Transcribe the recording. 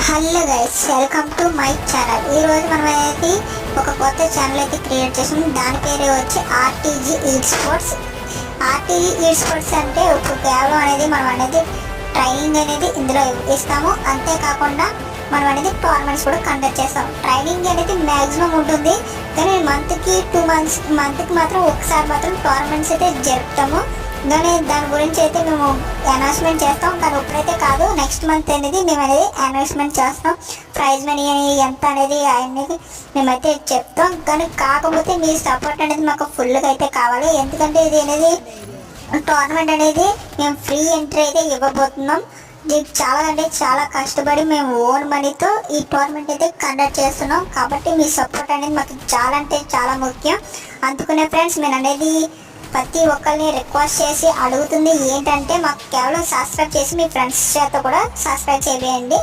Hello guys, welcome to my channel. ఈరోజు మనం అనేది ఒక కొత్త ఛానల్ అయితే క్రియేట్ చేసాం. దాని పేరు వచ్చి ఆర్టీజీ ఈస్పోర్ట్స్. ఆర్టీజీ ఈస్పోర్ట్స్ అంటే ఒక కేవలం అనేది మనం అనేది ట్రైనింగ్ అనేది ఇందులో ఇస్తాము. అంతేకాకుండా మనం అనేది టోర్నమెంట్స్ కూడా కండక్ట్ చేస్తాం. ట్రైనింగ్ అనేది మ్యాక్సిమం ఉంటుంది, కానీ మంత్కి 2 months మంత్కి మాత్రం ఒకసారి మాత్రం టోర్నమెంట్స్ అయితే జరుపుతాము. కానీ దాని గురించి అయితే మేము అనౌన్స్మెంట్ చేస్తాం. కానీ ఇప్పుడైతే కాదు, నెక్స్ట్ మంత్ అనేది మేము అనేది అనౌన్స్మెంట్ చేస్తాం. ప్రైజ్ మనీ ఎంత అనేది అనేది మేమైతే చెప్తాం. కానీ కాకపోతే మీ సపోర్ట్ అనేది మాకు ఫుల్గా అయితే కావాలి. ఎందుకంటే ఇది అనేది టోర్నమెంట్ అనేది మేము ఫ్రీ ఎంట్రీ అయితే ఇవ్వబోతున్నాం. దీనికి చాలా అంటే చాలా కష్టపడి మేము ఓన్ మనీతో ఈ టోర్నమెంట్ అయితే కండక్ట్ చేస్తున్నాం. కాబట్టి మీ సపోర్ట్ అనేది మాకు చాలా అంటే చాలా ముఖ్యం. అందుకునే ఫ్రెండ్స్, నేను అనేది ప్రతి ఒక్కరిని రిక్వెస్ట్ చేసి అడుగుతుంది ఏంటంటే, మాకు కేవలం సబ్స్క్రైబ్ చేసి మీ ఫ్రెండ్స్ చేత కూడా సబ్స్క్రైబ్ చేయండి.